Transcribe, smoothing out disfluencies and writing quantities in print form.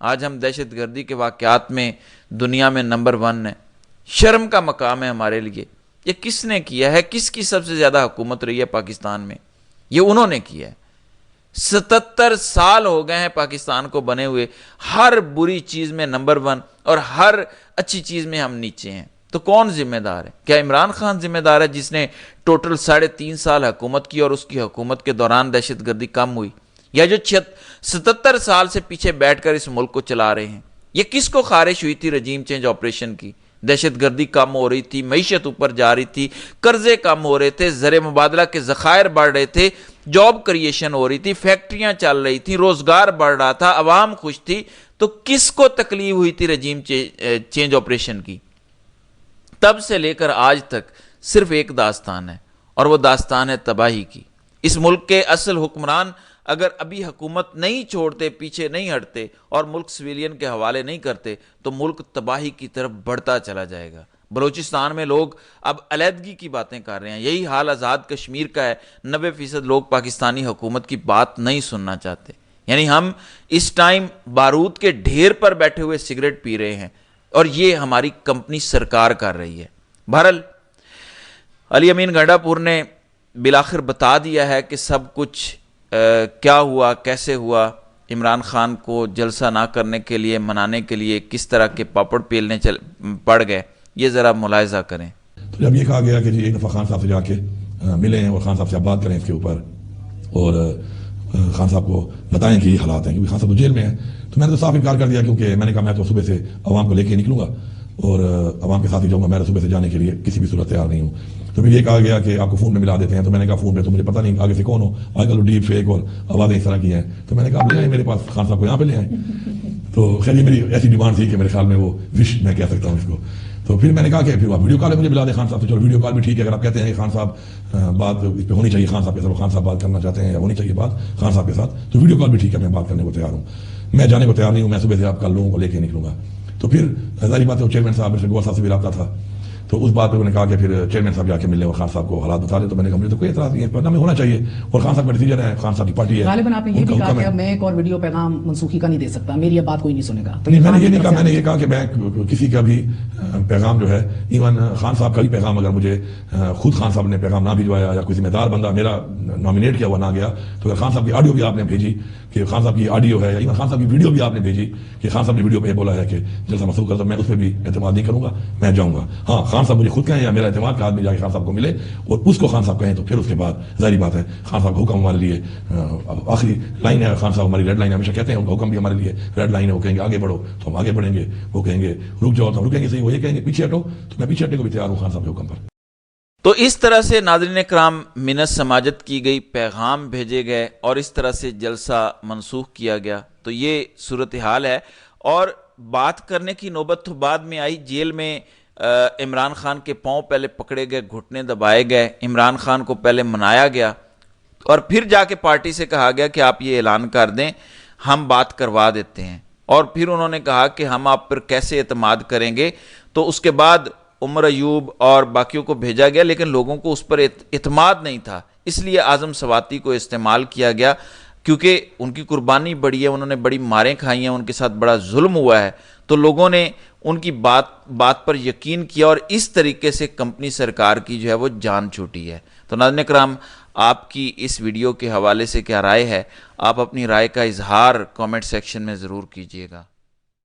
آج ہم دہشت گردی کے واقعات میں دنیا میں نمبر 1 ہیں. شرم کا مقام ہے ہمارے لیے. یہ کس نے کیا ہے؟ کس کی سب سے زیادہ حکومت رہی ہے پاکستان میں؟ یہ انہوں نے کیا ہے. 77 سال ہو گئے ہیں پاکستان کو بنے ہوئے. ہر بری چیز میں نمبر 1 اور ہر اچھی چیز میں ہم نیچے ہیں. تو کون ذمہ دار ہے؟ کیا عمران خان ذمہ دار ہے جس نے ٹوٹل 3.5 سال حکومت کی اور اس کی حکومت کے دوران دہشت گردی کم ہوئی؟ یا جو 77 سال سے پیچھے بیٹھ کر اس ملک کو چلا رہے ہیں؟ یہ کس کو خارش ہوئی تھی رجیم چینج آپریشن کی؟ دہشت گردی کم ہو رہی تھی، معیشت اوپر جا رہی تھی، قرضے کم ہو رہے تھے، زر مبادلہ کے ذخائر بڑھ رہے تھے، جاب کریشن ہو رہی تھی، فیکٹریاں چل رہی تھیں، روزگار بڑھ رہا تھا، عوام خوش تھی. تو کس کو تکلیف ہوئی تھی رجیم چینج آپریشن کی؟ تب سے لے کر آج تک صرف ایک داستان ہے، اور وہ داستان ہے تباہی کی. اس ملک کے اصل حکمران اگر ابھی حکومت نہیں چھوڑتے، پیچھے نہیں ہٹتے اور ملک سویلین کے حوالے نہیں کرتے تو ملک تباہی کی طرف بڑھتا چلا جائے گا. بلوچستان میں لوگ اب علیحدگی کی باتیں کر رہے ہیں. یہی حال آزاد کشمیر کا ہے. 90% لوگ پاکستانی حکومت کی بات نہیں سننا چاہتے. یعنی ہم اس ٹائم بارود کے ڈھیر پر بیٹھے ہوئے سگریٹ پی رہے ہیں، اور یہ ہماری کمپنی سرکار کر رہی ہے. بہرحال علی امین گنڈا پور نے بالآخر بتا دیا ہے کہ سب کچھ کیا ہوا، کیسے ہوا. عمران خان کو جلسہ نہ کرنے کے لیے، منانے کے لیے کس طرح کے پاپڑ پیلنے پڑ گئے، یہ ذرا ملاحظہ کریں. تو جب یہ کہا گیا کہ جی ایک دفعہ خان صاحب سے جا کے ملیں اور خان صاحب سے آپ بات کریں اس کے اوپر، اور خان صاحب کو بتائیں کہ یہ حالات ہیں، کیونکہ خان صاحب تو جیل میں ہیں، تو میں نے تو صاف انکار کر دیا، کیونکہ میں نے کہا میں تو صبح سے عوام کو لے کے نکلوں گا اور عوام کے ساتھ ہی جاؤں گا، میں صبح سے جانے کے لیے کسی بھی صورت تیار نہیں ہوں. تو پھر یہ کہا گیا کہ آپ کو فون میں ملا دیتے ہیں. تو میں نے کہا فون پہ تو مجھے پتہ نہیں آگے سے کون ہو، آج کل ڈیپ فیک اور آوازیں اس طرح کی ہیں. تو میں نے کہا لے آئیں میرے پاس، خان صاحب کو یہاں پہ لے آئیں. تو خیر یہ میری ایسی ڈیمانڈ تھی کہ میرے خیال میں وہ وش میں کہہ سکتا ہوں اس کو. تو پھر میں نے کہا کہ پھر آپ ویڈیو کال میں مجھے بلا دیں خان صاحب سے. چلو ویڈیو کال بھی ٹھیک ہے، اگر آپ کہتے ہیں کہ خان صاحب بات اس پہ ہونی چاہیے خان صاحب کے ساتھ، خان صاحب بات کرنا چاہتے ہیں یا ہونی چاہیے بات خان صاحب کے ساتھ، تو ویڈیو کال بھی ٹھیک ہے، میں بات کرنے کو تیار ہوں. میں جانے کو تیار نہیں ہوں، میں صبح سے آپ کل لوگوں کو لے کے نکلوں گا. تو پھر ظاہری بات ہے چیئرمین صاحب سے گوھر صاحب سے بھی رابطہ تھا. تو اس بات پہ انہوں نے کہا کہ پھر چیئرمین صاحب جا کے مل لیں اور خان صاحب کو حالات بتا دیں. تو میں نے کہا مجھے تو کوئی اعتراض نہیں ہے، پڑھنا میں ہونا چاہیے، اور خان صاحب کا ڈیسیجن ہے، خان صاحب کی پارٹی ہے. غالباً آپ نے یہ بھی کہا کہ میں ایک اور ویڈیو پیغام منسوخی کا نہیں دے سکتا، میری اب بات کوئی نہیں سنے گا. نہیں، میں نے یہ نہیں کہا. میں نے یہ کہا کہ میں کسی کا بھی پیغام جو ہے، ایون خان صاحب کا بھی پیغام اگر مجھے خود خان صاحب نے پیغام نہ بھجوایا یا کوئی ذمہ دار بندہ میرا نامینیٹ کیا ہوا نہ گیا، تو اگر خان صاحب کی آڈیو بھی آپ نے بھیجی کہ خان صاحب کی آڈیو ہے، یا ایون خان صاحب کی ویڈیو بھی آپ نے بھیجی کہ خان صاحب نے ویڈیو پہ یہ بولا ہے کہ جلسہ منسوخ کر دو، میں اس پہ بھی اعتماد نہیں کروں گا، میں جاؤں گا. ہاں خان صاحب مجھے خود کہیں یا میرا اعتماد کا آدمی جا کے خان صاحب کو ملے اور اس کو خان صاحب کہیں، تو پھر اس کے بعد ظاہری بات ہے خان صاحب کا حکم ہمارے لیے آخری لائن ہے. خان صاحب ہماری ریڈ لائن ہمیشہ کہتے ہیں، ان کا حکم بھی ہمارے لیے ریڈ لائن ہے. وہ کہیں گے آگے بڑھو تو ہم آگے بڑھیں گے، وہ کہیں گے رک جاؤ تو ہم رکیں گے. صحیح، وہ یہ کہیں گے پیچھے ہٹو تو میں پیچھے ہٹنے کو بھی تیار ہوں خان صاحب کے حکم پر. تو اس طرح سے ناظرین کرام منت سماجت کی گئی، پیغام بھیجے گئے اور اس طرح سے جلسہ منسوخ کیا گیا. تو یہ صورتحال ہے. اور بات کرنے کی نوبت تو بعد میں آئی. جیل میں عمران خان کے پاؤں پہلے پکڑے گئے، گھٹنے دبائے گئے، عمران خان کو پہلے منایا گیا اور پھر جا کے پارٹی سے کہا گیا کہ آپ یہ اعلان کر دیں، ہم بات کروا دیتے ہیں. اور پھر انہوں نے کہا کہ ہم آپ پر کیسے اعتماد کریں گے. تو اس کے بعد عمر ایوب اور باقیوں کو بھیجا گیا، لیکن لوگوں کو اس پر اعتماد نہیں تھا، اس لیے اعظم سواتی کو استعمال کیا گیا، کیونکہ ان کی قربانی بڑی ہے، انہوں نے بڑی ماریں کھائی ہیں، ان کے ساتھ بڑا ظلم ہوا ہے. تو لوگوں نے ان کی بات پر یقین کیا اور اس طریقے سے کمپنی سرکار کی جو ہے وہ جان چھوٹی ہے. تو ناظرین کرام، آپ کی اس ویڈیو کے حوالے سے کیا رائے ہے؟ آپ اپنی رائے کا اظہار کامنٹ سیکشن میں ضرور کیجیے گا.